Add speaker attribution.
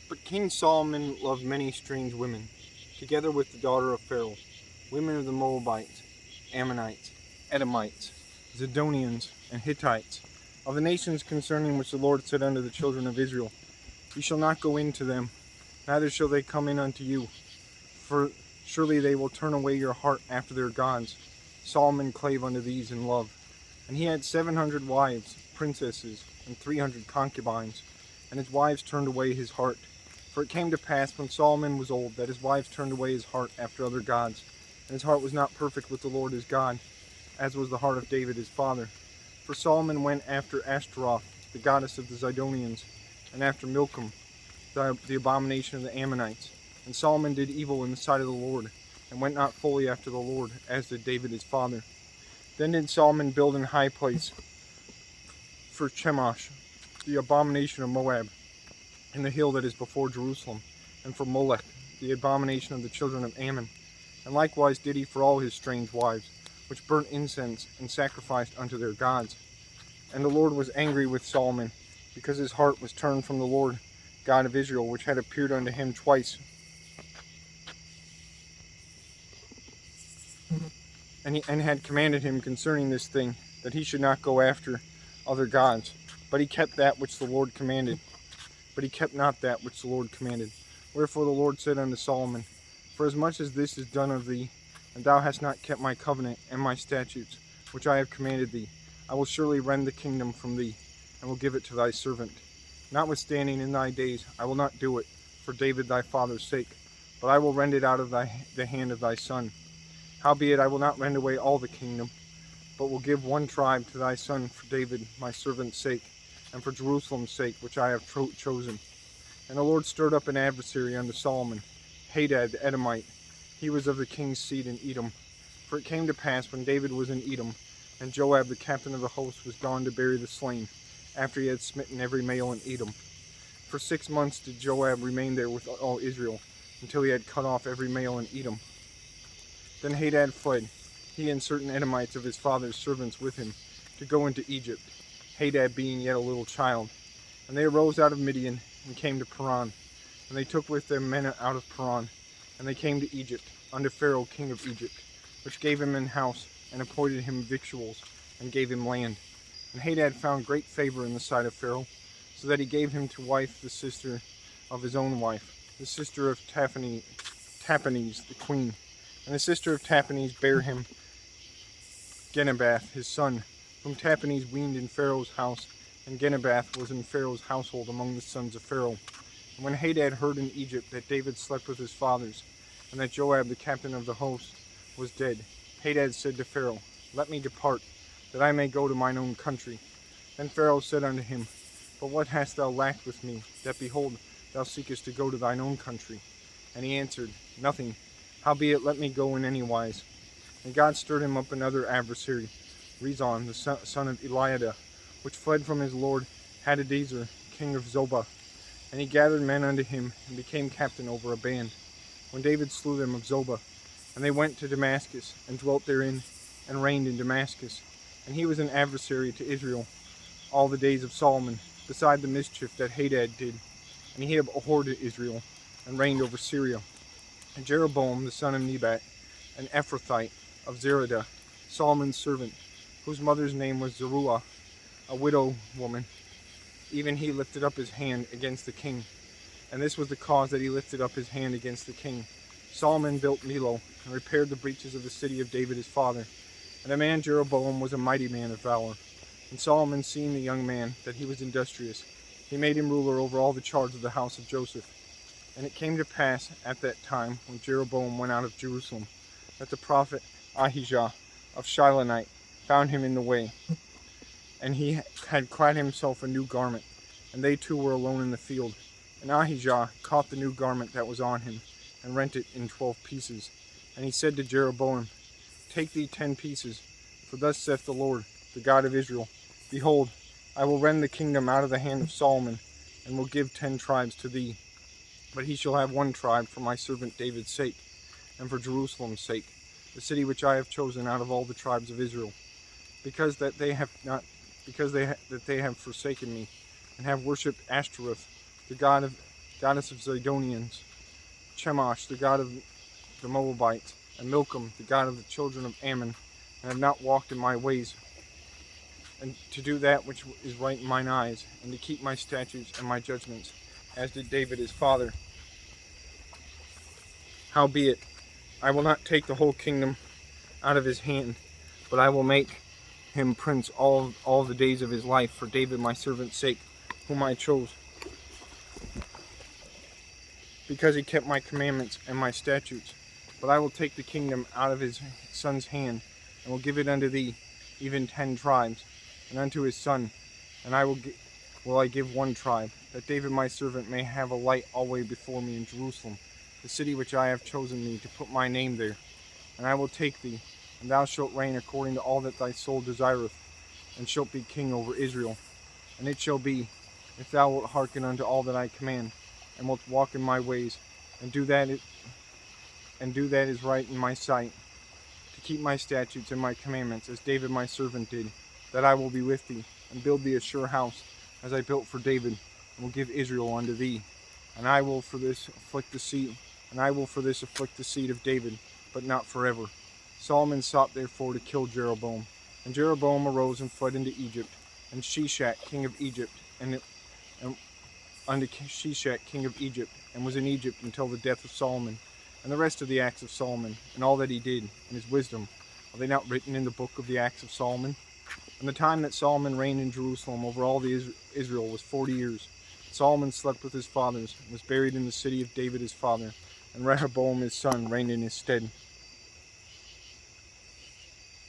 Speaker 1: But King Solomon loved many strange women, together with the daughter of Pharaoh, women of the Moabites, Ammonites, Edomites, Zidonians, and Hittites, of the nations concerning which the Lord said unto the children of Israel, Ye shall not go in to them, neither shall they come in unto you, for surely they will turn away your heart after their gods. Solomon clave unto these in love. And he had 700 wives, princesses, and 300 concubines, and his wives turned away his heart. For it came to pass, when Solomon was old, that his wives turned away his heart after other gods, and his heart was not perfect with the Lord his God, as was the heart of David his father. For Solomon went after Ashtaroth, the goddess of the Zidonians, and after Milcom, the abomination of the Ammonites. And Solomon did evil in the sight of the Lord, and went not fully after the Lord, as did David his father. Then did Solomon build an high place for Chemosh, the abomination of Moab, in the hill that is before Jerusalem, and for Molech, the abomination of the children of Ammon. And likewise did he for all his strange wives, which burnt incense and sacrificed unto their gods. And the Lord was angry with Solomon, because his heart was turned from the Lord God of Israel, which had appeared unto him twice, and had commanded him concerning this thing, that he should not go after other gods. But he kept that which the Lord commanded. But he kept not that which the Lord commanded. Wherefore the Lord said unto Solomon, Forasmuch as this is done of thee, and thou hast not kept my covenant and my statutes, which I have commanded thee, I will surely rend the kingdom from thee, and will give it to thy servant. Notwithstanding, in thy days I will not do it, for David thy father's sake, but I will rend it out of the hand of thy son. Howbeit I will not rend away all the kingdom, but will give one tribe to thy son for David my servant's sake, and for Jerusalem's sake, which I have chosen. And the Lord stirred up an adversary unto Solomon, Hadad the Edomite. He was of the king's seed in Edom. For it came to pass, when David was in Edom, and Joab the captain of the host was gone to bury the slain, after he had smitten every male in Edom. For 6 months did Joab remain there with all Israel, until he had cut off every male in Edom. Then Hadad fled, he and certain Edomites of his father's servants with him, to go into Egypt, Hadad being yet a little child. And they arose out of Midian, and came to Paran. And they took with them men out of Paran. And they came to Egypt, unto Pharaoh king of Egypt, which gave him an house, and appointed him victuals, and gave him land. And Hadad found great favor in the sight of Pharaoh, so that he gave him to wife the sister of his own wife, the sister of Taphanes the queen. And the sister of Taphanes bare him Genebath his son, whom Taphanes weaned in Pharaoh's house, and Genebath was in Pharaoh's household among the sons of Pharaoh. And when Hadad heard in Egypt that David slept with his fathers, and that Joab the captain of the host was dead, Hadad said to Pharaoh, Let me depart, that I may go to mine own country. Then Pharaoh said unto him, But what hast thou lacked with me, that behold, thou seekest to go to thine own country? And he answered, Nothing. Howbeit let me go in any wise. And God stirred him up another adversary, Rezon the son of Eliada, which fled from his lord Hadadezer, king of Zobah. And he gathered men unto him, and became captain over a band, when David slew them of Zobah. And they went to Damascus, and dwelt therein, and reigned in Damascus. And he was an adversary to Israel all the days of Solomon, beside the mischief that Hadad did. And he abhorred Israel, and reigned over Syria. And Jeroboam the son of Nebat, an Ephrathite of Zeradah, Solomon's servant, whose mother's name was Zeruiah, a widow woman, even he lifted up his hand against the king. And this was the cause that he lifted up his hand against the king. Solomon built Millo, and repaired the breaches of the city of David his father. And the man Jeroboam was a mighty man of valor. And Solomon, seeing the young man, that he was industrious, he made him ruler over all the charge of the house of Joseph. And it came to pass at that time, when Jeroboam went out of Jerusalem, that the prophet Ahijah of Shilonite found him in the way. And he had clad himself a new garment, and they two were alone in the field. And Ahijah caught the new garment that was on him, and rent it in 12 pieces. And he said to Jeroboam, Take thee 10 pieces, for thus saith the Lord, the God of Israel, Behold, I will rend the kingdom out of the hand of Solomon, and will give 10 tribes to thee. But he shall have 1 tribe for my servant David's sake, and for Jerusalem's sake, the city which I have chosen out of all the tribes of Israel, because that they have forsaken me, and have worshipped Ashtaroth, the god of goddess of Zidonians, Chemosh, the god of the Moabites, and Milcom, the god of the children of Ammon, and have not walked in my ways, and to do that which is right in mine eyes, and to keep my statutes and my judgments, as did David his father. Howbeit, I will not take the whole kingdom out of his hand, but I will make him prince all the days of his life, for David my servant's sake, whom I chose, because he kept my commandments and my statutes. But I will take the kingdom out of his son's hand, and will give it unto thee, even 10 tribes, and unto his son, and I will I give 1 tribe, that David my servant may have a light always before me in Jerusalem, the city which I have chosen me to put my name there. And I will take thee, and thou shalt reign according to all that thy soul desireth, and shalt be king over Israel. And it shall be, if thou wilt hearken unto all that I command, and wilt walk in my ways, and do that is right in my sight, to keep my statutes and my commandments, as David my servant did, that I will be with thee, and build thee a sure house, as I built for David, and will give Israel unto thee. And I will for this afflict the seed of David, but not forever. Solomon sought therefore to kill Jeroboam. And Jeroboam arose and fled into Egypt, and Shishak king of Egypt, and unto Shishak king of Egypt, and was in Egypt until the death of Solomon. And the rest of the acts of Solomon, and all that he did, and his wisdom, are they not written in the book of the acts of Solomon? And the time that Solomon reigned in Jerusalem over all the Israel was 40 years. Solomon slept with his fathers, and was buried in the city of David his father, and Rehoboam his son reigned in his stead.